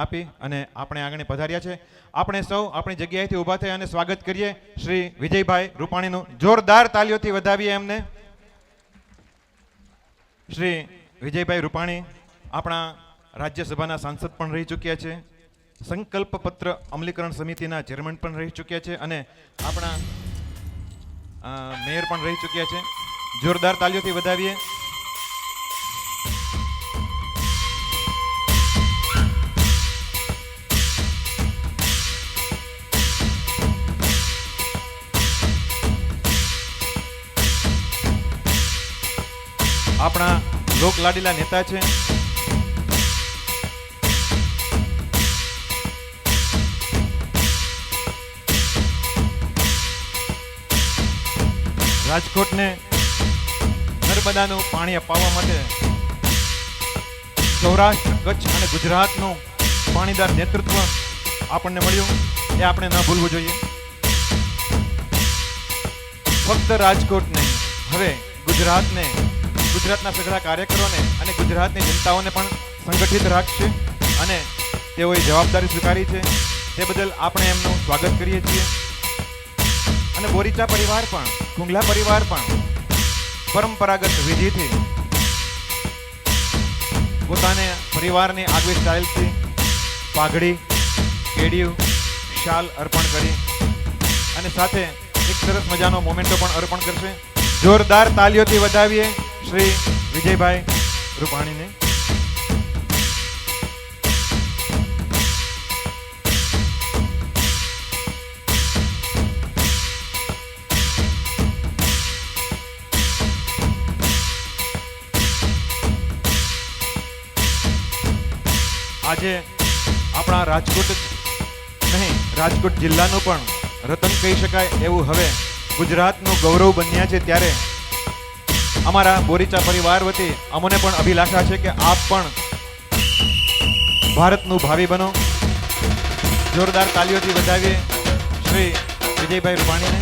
આપી અને આપણે આગળ પધાર્યા છે. આપણે સૌ આપણી જગ્યાએથી ઊભા થઈ અને સ્વાગત કરીએ શ્રી વિજયભાઈ રૂપાણીનું. જોરદાર તાલીઓથી વધાવીએ એમને. શ્રી વિજયભાઈ રૂપાણી આપણા રાજ્યસભાના સાંસદ પણ રહી ચૂક્યા છે, સંકલ્પ પત્ર અમલીકરણ સમિતિના ચેરમેન પણ રહી ચૂક્યા છે અને આપણા મેયર પણ રહી ચૂક્યા છે. જોરદાર તાલીઓથી વધાવીએ. આપણા લોકલાડીલા નેતા છે રાજકોટને નર્મદાનું પાણી અપાવવા માટે સૌરાષ્ટ્ર, કચ્છ અને ગુજરાતનું પાણીદાર નેતૃત્વ આપણને મળ્યું, એ આપણે ન ભૂલવું જોઈએ. ફક્ત રાજકોટ નહીં, હવે ગુજરાતને, ગુજરાતના સઘળા કાર્યકરોને અને ગુજરાતની જનતાઓને પણ સંગઠિત રાખશે અને તેઓએ જવાબદારી સ્વીકારી છે. તે બદલ આપણે એમનું સ્વાગત કરીએ છીએ. અને બોરીચા પરિવાર પણ, કુંગલા પરિવાર પણ પરંપરાગત વિધિથી પોતાને પરિવારની આગવી સ્ટાઇલથી પાઘડી, કેડિયું, શાલ અર્પણ કરી અને સાથે એક સરસ મજાનો મોમેન્ટો પણ અર્પણ કરશે. જોરદાર તાલીઓથી વધાવીએ શ્રી વિજયભાઈ રૂપાણીને. આજે આપણા રાજકોટ જ નહીં, રાજકોટ જિલ્લાનું પણ રતન કહી શકાય એવું હવે ગુજરાતનું ગૌરવ બન્યા છે. ત્યારે અમારા બોરીચા પરિવાર વતી અમને પણ અભિલાષા છે કે આપ પણ ભારતનું ભાવિ બનો. જોરદાર તાલીઓથી વધાવીએ શ્રી વિજયભાઈ રૂપાણીને.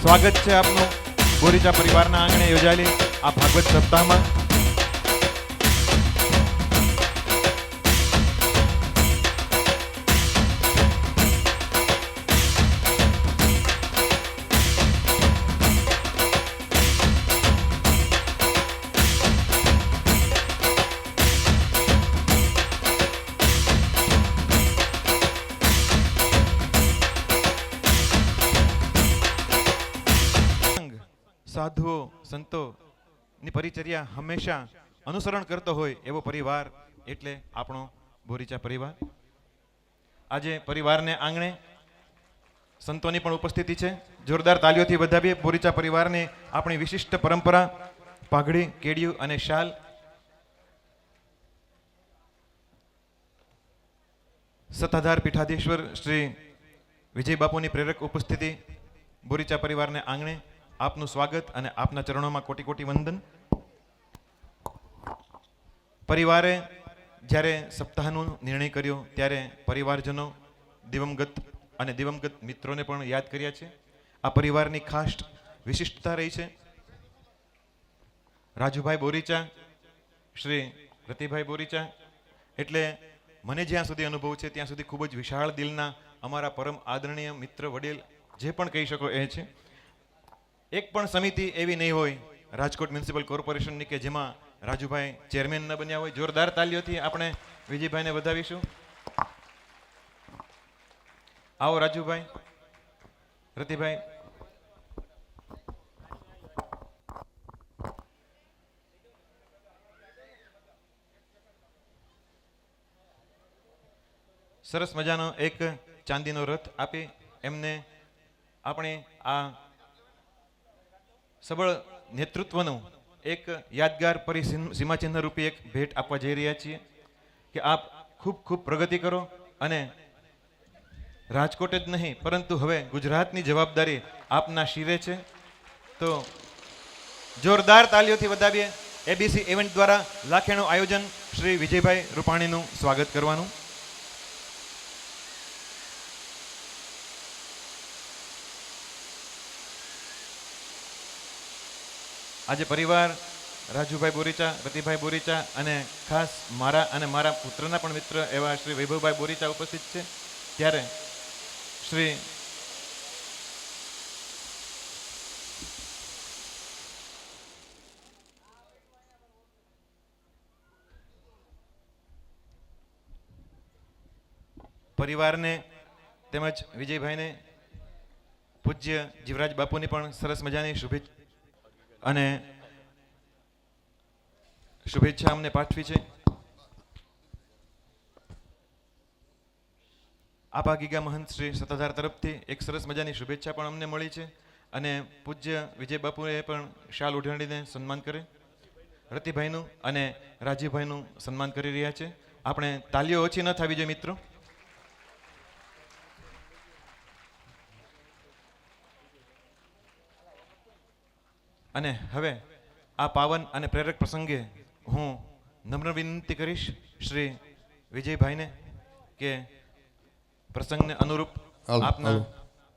સ્વાગત છે આપનું બોરીચા પરિવારના આંગણે યોજાયેલી આ ભાગવત સપ્તાહમાં. સાધુઓ સંતોની પરિચર્યા હંમેશા અનુસરણ કરતો હોય એવો પરિવાર એટલે આપણો બોરીચા પરિવાર. આજે પરિવારને આંગણે સંતોની પણ ઉપસ્થિતિ છે. જોરદાર તાલીઓથી વધાવીએ બોરીચા પરિવારની આપણી વિશિષ્ટ પરંપરા પાઘડી, કેડિયું અને શાલ. સત્તાધાર પીઠાધીશ્વર શ્રી વિજય બાપુની પ્રેરક ઉપસ્થિતિ બોરીચા પરિવારને આંગણે. આપનું સ્વાગત અને આપના ચરણોમાં કોટી કોટી વંદન. પરિવારે જ્યારે સપ્તાહનો નિર્ણય કર્યો ત્યારે પરિવારજનો, દિવંગત અને દિવંગત મિત્રોને પણ યાદ કર્યા છે. આ પરિવારની ખાસ વિશિષ્ટતા રહી છે. રાજુભાઈ બોરીચા, શ્રી રતિભાઈ બોરીચા એટલે મને જ્યાં સુધી અનુભવ છે ત્યાં સુધી ખૂબ જ વિશાળ દિલના અમારા પરમ આદરણીય મિત્ર, વડીલ, જે પણ કહી શકો એ છે. એક પણ સમિતિ એવી નહીં હોય રાજકોટ મ્યુનિસિપલ કોર્પોરેશનની કે જેમાં રાજુભાઈ ચેરમેન ન બન્યા હોય. જોરદાર તાલીઓથી આપણે વિજયભાઈને વધાવીશું. આવો રાજુભાઈ, રતિભાઈ. સરસ મજાનો એક ચાંદીનો રથ આપી એમને આપણે આ સબળ નેતૃત્વનું એક યાદગાર સીમાચિહ્ન રૂપી એક ભેટ આપવા જઈ રહ્યા છીએ કે આપ ખૂબ ખૂબ પ્રગતિ કરો અને રાજકોટ જ નહીં પરંતુ હવે ગુજરાતની જવાબદારી આપના શિરે છે. તો જોરદાર તાલીઓથી વધાવીએ એબીસી ઇવેન્ટ દ્વારા લાખેનું આયોજન શ્રી વિજયભાઈ રૂપાણીનું સ્વાગત કરવાનું. આજે પરિવાર રાજુભાઈ બોરીચા, રતિભાઈ બોરીચા અને ખાસ મારા અને મારા પુત્રના પણ મિત્ર એવા શ્રી વૈભવભાઈ બોરીચા ઉપસ્થિત છે. ત્યારે શ્રી પરિવારને તેમજ વિજયભાઈને પૂજ્ય જીવરાજ બાપુની પણ સરસ મજાની શુભેચ્છા અમને પાઠવી છે. આબા ગીગા મહંત શ્રી સત્તાધાર તરફથી એક સરસ મજાની શુભેચ્છા પણ અમને મળી છે અને પૂજ્ય વિજય બાપુએ પણ શાલ ઉઢાડીને સન્માન કરે. રતિભાઈનું અને રાજીવભાઈનું સન્માન કરી રહ્યા છે. આપણે તાલીઓ ઓછી ન થવી જોઈએ મિત્રો. અને હવે આ પાવન અને પ્રેરક પ્રસંગે હું નમ્ર વિનંતી કરીશ શ્રી વિજયભાઈને કે પ્રસંગને અનુરૂપ આપના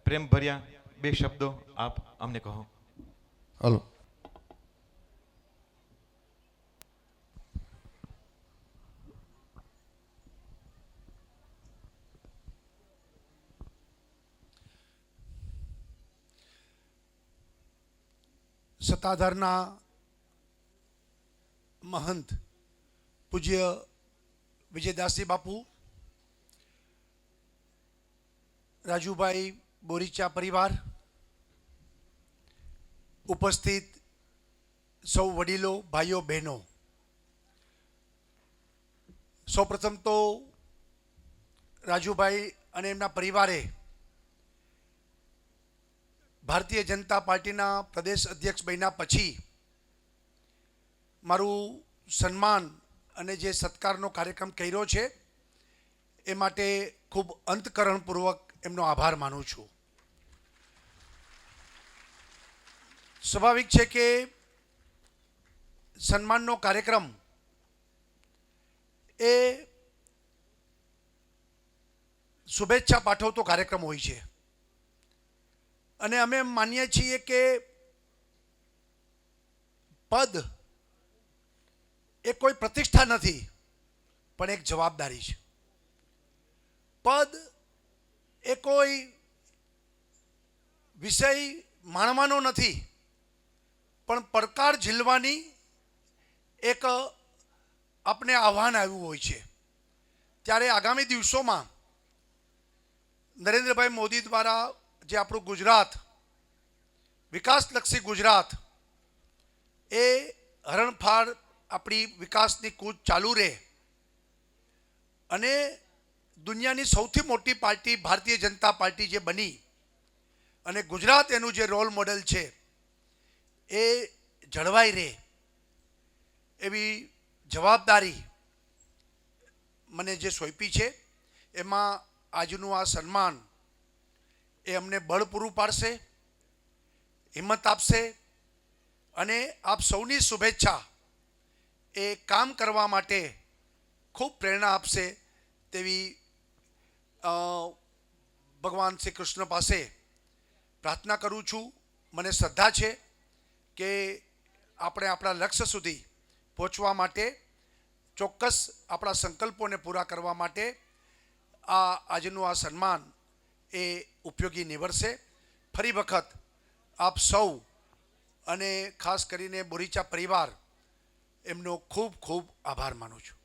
પ્રેમ ભર્યા બે શબ્દો આપ અમને કહો. હલો. સત્તાધારના મહંત પૂજ્ય વિજયદાસજી બાપુ, રાજુભાઈ બોરીચા પરિવાર, ઉપસ્થિત સૌ વડીલો, ભાઈઓ બહેનો, સૌપ્રથમ તો રાજુભાઈ અને એમના પરિવારે ભારતીય જનતા પાર્ટીના પ્રદેશ અધ્યક્ષ બન્યા પછી મારું સન્માન અને જે સત્કારનો કાર્યક્રમ કર્યો છે એ માટે ખૂબ અંતકરણપૂર્વક એમનો આભાર માનું છું. સ્વાભાવિક છે કે સન્માનનો કાર્યક્રમ એ શુભેચ્છા પાઠવતો કાર્યક્રમ હોય છે અને અમે માનીએ છીએ કે પદ એ કોઈ પ્રતિષ્ઠા નથી પણ એક જવાબદારી છે. પદ એ કોઈ વિષય માણવાનો નથી પણ પડકાર ઝીલવાની એક આપણે આહ્વાન આવ્યું હોય છે. ત્યારે આગામી દિવસોમાં નરેન્દ્રભાઈ મોદી દ્વારા જે આપણું ગુજરાત, વિકાસલક્ષી ગુજરાત, એ હરણફાળ આપણી વિકાસની કૂચ ચાલુ રહે અને દુનિયાની સૌથી મોટી પાર્ટી ભારતીય જનતા પાર્ટી જે બની અને ગુજરાત એનું જે રોલ મોડેલ છે એ જળવાઈ રહે એવી જવાબદારી મને જે સોંપી છે એમાં આજનું આ સન્માન એ અમને બળ પૂરું પાડશે, હિંમત આપશે અને આપ સૌની શુભેચ્છા એ કામ કરવા માટે ખૂબ પ્રેરણા આપશે તેવી ભગવાન શ્રી કૃષ્ણ પાસે પ્રાર્થના કરું છું. મને શ્રદ્ધા છે કે આપણે આપણા લક્ષ્ય સુધી પહોંચવા માટે ચોક્કસ આપણા સંકલ્પોને પૂરા કરવા માટે આજનું આ સન્માન એ ઉપયોગી નીવડશે. ફરી વખત આપ સૌ અને ખાસ કરીને બોરીચા પરિવાર એમનો ખૂબ ખૂબ આભાર માનું છું.